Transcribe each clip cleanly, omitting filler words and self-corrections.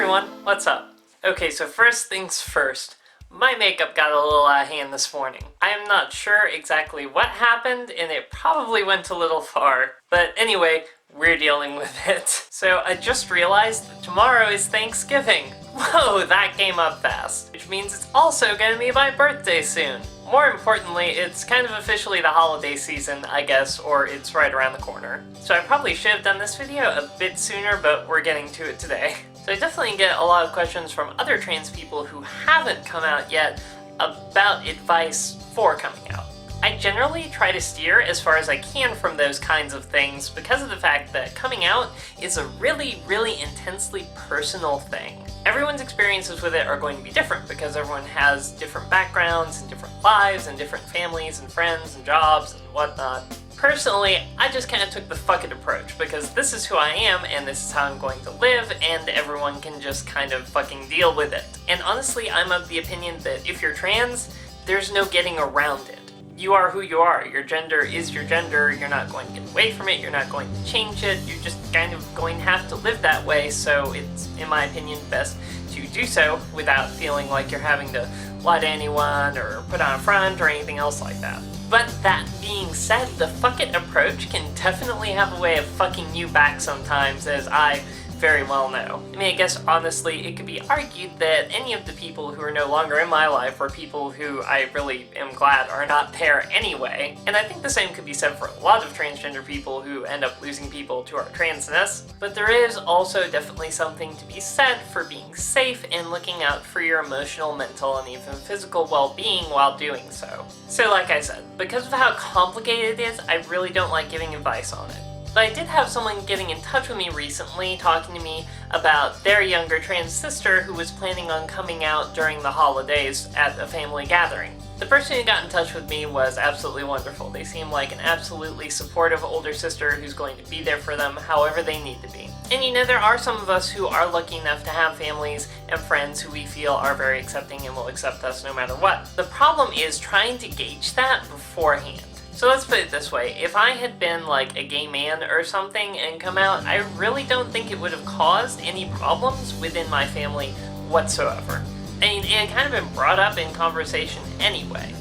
everyone, what's up? Okay, so first things first, my makeup got a little out of hand this morning. I am not sure exactly what happened, and it probably went a little far. But anyway, we're dealing with it. So I just realized that tomorrow is Thanksgiving. Whoa, that came up fast. Which means it's also gonna be my birthday soon. More importantly, it's kind of officially the holiday season, I guess, or it's right around the corner. So I probably should have done this video a bit sooner, but we're getting to it today. So I definitely get a lot of questions from other trans people who haven't come out yet about advice for coming out. I generally try to steer as far as I can from those kinds of things because of the fact that coming out is a really, really intensely personal thing. Everyone's experiences with it are going to be different because everyone has different backgrounds and different lives and different families and friends and jobs and whatnot. Personally, I just kind of took the fuck it approach because this is who I am and this is how I'm going to live and everyone can just kind of fucking deal with it. And honestly, I'm of the opinion that if you're trans, there's no getting around it. You are who you are. Your gender is your gender. You're not going to get away from it. You're not going to change it. You're just kind of going to have to live that way, so it's, in my opinion, best to do so without feeling like you're having to lie to anyone or put on a front or anything else like that. But that being said, the fuck it approach can definitely have a way of fucking you back sometimes, as I very well know. I mean, I guess honestly, it could be argued that any of the people who are no longer in my life are people who I really am glad are not there anyway. And I think the same could be said for a lot of transgender people who end up losing people to our transness. But there is also definitely something to be said for being safe and looking out for your emotional, mental, and even physical well-being while doing so. So like I said, because of how complicated it is, I really don't like giving advice on it. But I did have someone getting in touch with me recently, talking to me about their younger trans sister who was planning on coming out during the holidays at a family gathering. The person who got in touch with me was absolutely wonderful. They seem like an absolutely supportive older sister who's going to be there for them however they need to be. And you know, there are some of us who are lucky enough to have families and friends who we feel are very accepting and will accept us no matter what. The problem is trying to gauge that beforehand. So let's put it this way, if I had been like a gay man or something and come out, I really don't think it would have caused any problems within my family whatsoever. I mean, it had kind of been brought up in conversation anyway.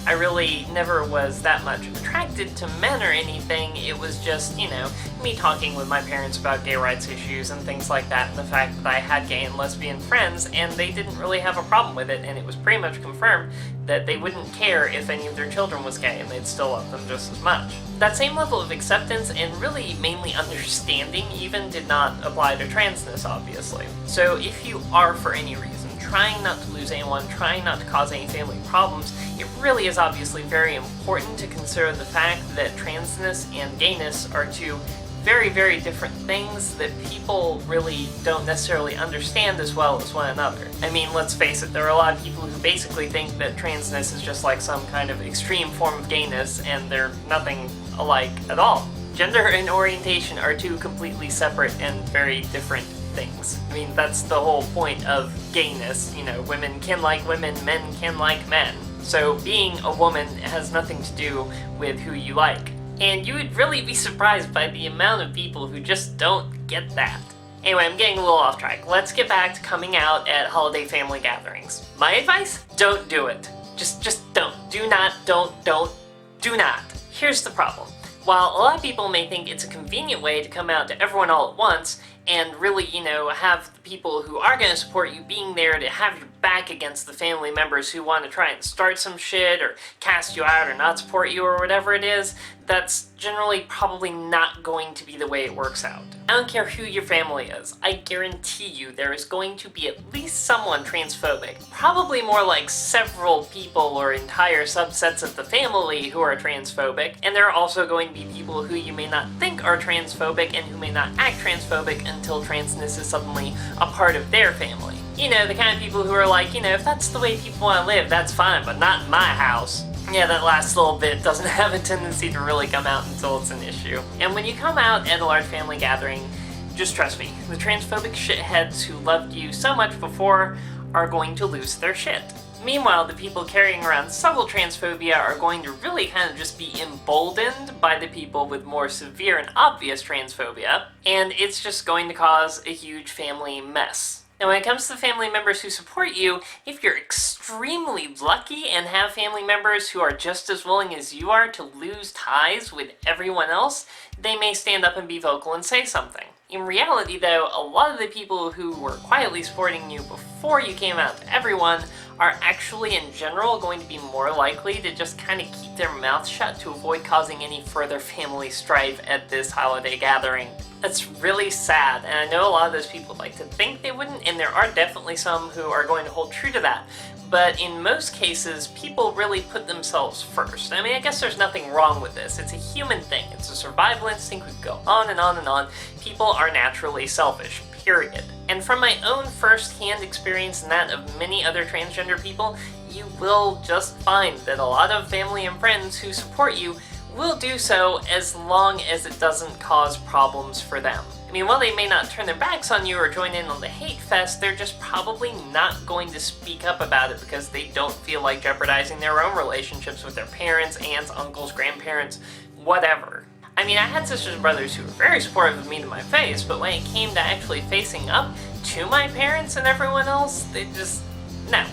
I really never was that much attracted to men or anything. It was just, you know, me talking with my parents about gay rights issues and things like that, and the fact that I had gay and lesbian friends, and they didn't really have a problem with it, and it was pretty much confirmed that they wouldn't care if any of their children was gay, and they'd still love them just as much. That same level of acceptance, and really mainly understanding even, did not apply to transness, obviously. So if you are, for any reason, trying not to lose anyone, trying not to cause any family problems, it really is obviously very important to consider the fact that transness and gayness are two very, very different things that people really don't necessarily understand as well as one another. I mean, let's face it, there are a lot of people who basically think that transness is just like some kind of extreme form of gayness, and they're nothing alike at all. Gender and orientation are two completely separate and very different things. I mean, that's the whole point of gayness. You know, women can like women, men can like men. So being a woman has nothing to do with who you like. And you would really be surprised by the amount of people who just don't get that. Anyway, I'm getting a little off track. Let's get back to coming out at holiday family gatherings. My advice? Don't do it. Just don't. Do not. Do not. Here's the problem. While a lot of people may think it's a convenient way to come out to everyone all at once, and really, you know, have the people who are going to support you being there to have your back against the family members who want to try and start some shit or cast you out or not support you or whatever it is, that's generally probably not going to be the way it works out. I don't care who your family is, I guarantee you there is going to be at least someone transphobic. Probably more like several people or entire subsets of the family who are transphobic, and there are also going to be people who you may not think are transphobic and who may not act transphobic until transness is suddenly a part of their family. You know, the kind of people who are like, you know, if that's the way people want to live, that's fine, but not in my house. Yeah, that last little bit doesn't have a tendency to really come out until it's an issue. And when you come out at a large family gathering, just trust me, the transphobic shitheads who loved you so much before are going to lose their shit. Meanwhile, the people carrying around subtle transphobia are going to really kind of just be emboldened by the people with more severe and obvious transphobia, and it's just going to cause a huge family mess. Now, when it comes to the family members who support you, if you're extremely lucky and have family members who are just as willing as you are to lose ties with everyone else, they may stand up and be vocal and say something. In reality, though, a lot of the people who were quietly supporting you before you came out to everyone are actually, in general, going to be more likely to just kind of keep their mouth shut to avoid causing any further family strife at this holiday gathering. That's really sad, and I know a lot of those people like to think they wouldn't, and there are definitely some who are going to hold true to that. But in most cases, people really put themselves first. I mean, I guess there's nothing wrong with this. It's a human thing. It's a survival instinct. We could go on and on and on. People are naturally selfish, period. And from my own first-hand experience and that of many other transgender people, you will just find that a lot of family and friends who support you will do so as long as it doesn't cause problems for them. I mean, while they may not turn their backs on you or join in on the hate fest, they're just probably not going to speak up about it because they don't feel like jeopardizing their own relationships with their parents, aunts, uncles, grandparents, whatever. I mean, I had sisters and brothers who were very supportive of me to my face, but when it came to actually facing up to my parents and everyone else, they just, no.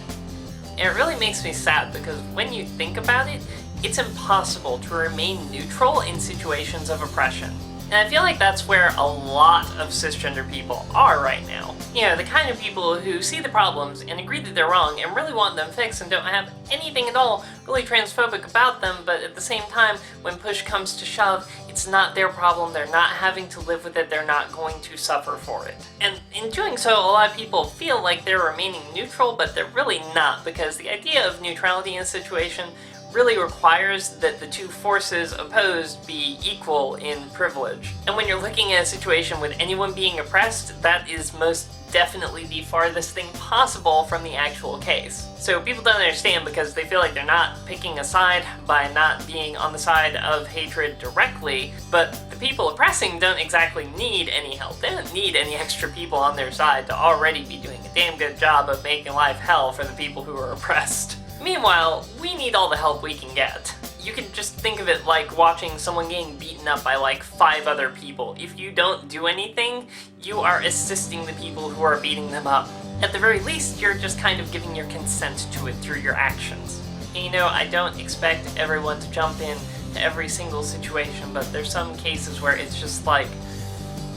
And it really makes me sad because when you think about it, it's impossible to remain neutral in situations of oppression. And I feel like that's where a lot of cisgender people are right now. You know, the kind of people who see the problems and agree that they're wrong and really want them fixed and don't have anything at all really transphobic about them, but at the same time, when push comes to shove, it's not their problem, they're not having to live with it, they're not going to suffer for it. And in doing so, a lot of people feel like they're remaining neutral, but they're really not, because the idea of neutrality in a situation really requires that the two forces opposed be equal in privilege. And when you're looking at a situation with anyone being oppressed, that is most definitely the farthest thing possible from the actual case. So people don't understand because they feel like they're not picking a side by not being on the side of hatred directly, but the people oppressing don't exactly need any help. They don't need any extra people on their side to already be doing a damn good job of making life hell for the people who are oppressed. Meanwhile, we need all the help we can get. You can just think of it like watching someone getting beaten up by like 5 other people. If you don't do anything, you are assisting the people who are beating them up. At the very least, you're just kind of giving your consent to it through your actions. And you know, I don't expect everyone to jump in to every single situation, but there's some cases where it's just like,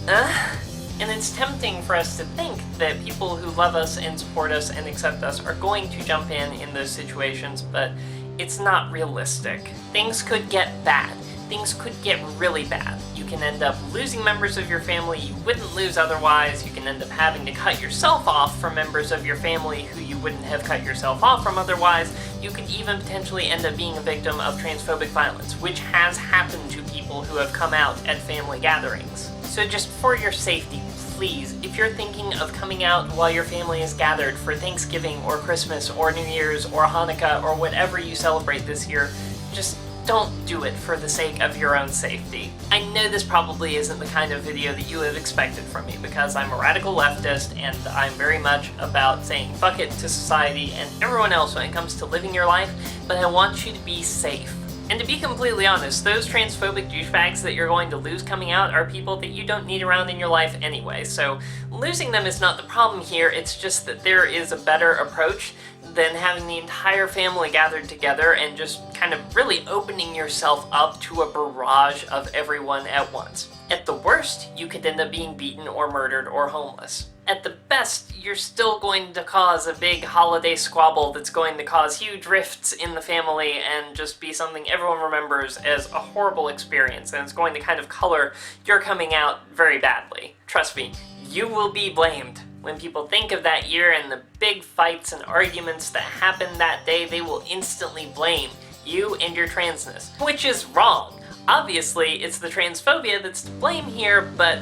And it's tempting for us to think that people who love us and support us and accept us are going to jump in those situations, but it's not realistic. Things could get bad. Things could get really bad. You can end up losing members of your family you wouldn't lose otherwise. You can end up having to cut yourself off from members of your family who you wouldn't have cut yourself off from otherwise. You could even potentially end up being a victim of transphobic violence, which has happened to people who have come out at family gatherings. So just for your safety, please, if you're thinking of coming out while your family is gathered for Thanksgiving or Christmas or New Year's or Hanukkah or whatever you celebrate this year, just don't do it for the sake of your own safety. I know this probably isn't the kind of video that you have expected from me because I'm a radical leftist and I'm very much about saying fuck it to society and everyone else when it comes to living your life, but I want you to be safe. And to be completely honest, those transphobic douchebags that you're going to lose coming out are people that you don't need around in your life anyway, so losing them is not the problem here, it's just that there is a better approach than having the entire family gathered together and just kind of really opening yourself up to a barrage of everyone at once. At the worst, you could end up being beaten or murdered or homeless. At the best, you're still going to cause a big holiday squabble that's going to cause huge rifts in the family and just be something everyone remembers as a horrible experience, and it's going to kind of color your coming out very badly. Trust me, you will be blamed. When people think of that year and the big fights and arguments that happened that day, they will instantly blame you and your transness, which is wrong. Obviously, it's the transphobia that's to blame here, but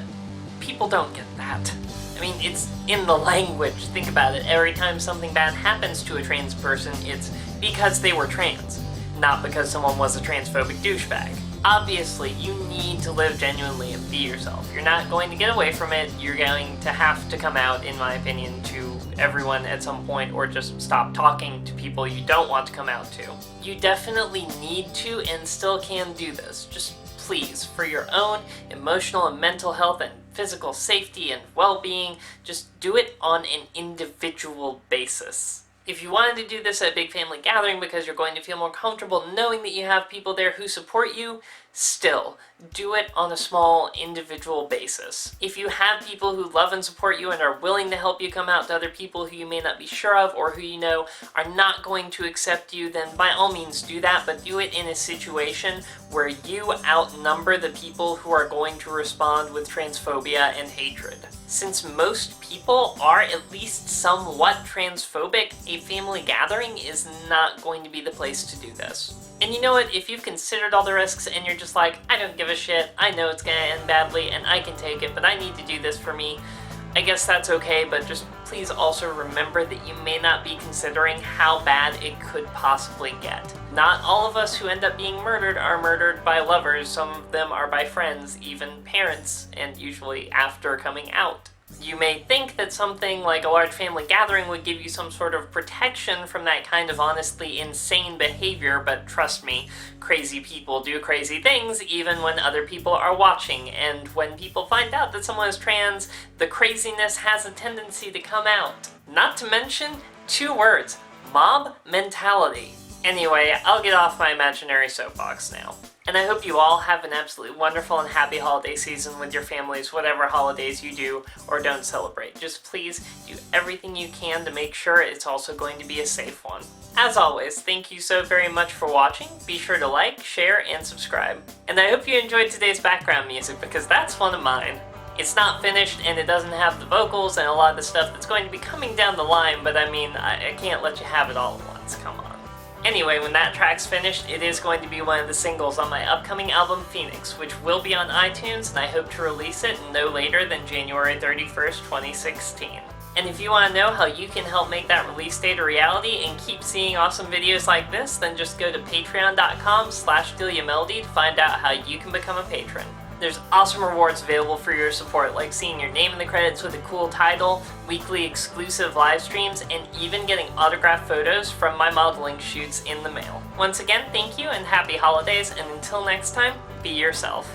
people don't get that. I mean, it's in the language. Think about it. Every time something bad happens to a trans person, it's because they were trans, not because someone was a transphobic douchebag. Obviously, you need to live genuinely and be yourself. You're not going to get away from it. You're going to have to come out, in my opinion, to everyone at some point, or just stop talking to people you don't want to come out to. You definitely need to and still can do this. Just please, for your own emotional and mental health and physical safety and well-being. Just do it on an individual basis. If you wanted to do this at a big family gathering because you're going to feel more comfortable knowing that you have people there who support you, still, do it on a small individual basis. If you have people who love and support you and are willing to help you come out to other people who you may not be sure of or who you know are not going to accept you, then by all means do that, but do it in a situation where you outnumber the people who are going to respond with transphobia and hatred. Since most people are at least somewhat transphobic, a family gathering is not going to be the place to do this. And you know what, if you've considered all the risks and you're just like, I don't give a shit, I know it's gonna end badly and I can take it, but I need to do this for me, I guess that's okay, but just please also remember that you may not be considering how bad it could possibly get. Not all of us who end up being murdered are murdered by lovers, some of them are by friends, even parents, and usually after coming out. You may think that something like a large family gathering would give you some sort of protection from that kind of honestly insane behavior, but trust me, crazy people do crazy things even when other people are watching, and when people find out that someone is trans, the craziness has a tendency to come out. Not to mention, 2 words, mob mentality. Anyway, I'll get off my imaginary soapbox now. And I hope you all have an absolutely wonderful and happy holiday season with your families, whatever holidays you do or don't celebrate. Just please do everything you can to make sure it's also going to be a safe one. As always, thank you so very much for watching. Be sure to like, share, and subscribe. And I hope you enjoyed today's background music, because that's one of mine. It's not finished and it doesn't have the vocals and a lot of the stuff that's going to be coming down the line, but I mean, I can't let you have it all at once, come on. Anyway, when that track's finished, it is going to be one of the singles on my upcoming album, Phoenix, which will be on iTunes, and I hope to release it no later than January 31st, 2016. And if you want to know how you can help make that release date a reality and keep seeing awesome videos like this, then just go to patreon.com/DeliaMelody to find out how you can become a patron. There's awesome rewards available for your support, like seeing your name in the credits with a cool title, weekly exclusive live streams, and even getting autographed photos from my modeling shoots in the mail. Once again, thank you and happy holidays, and until next time, be yourself.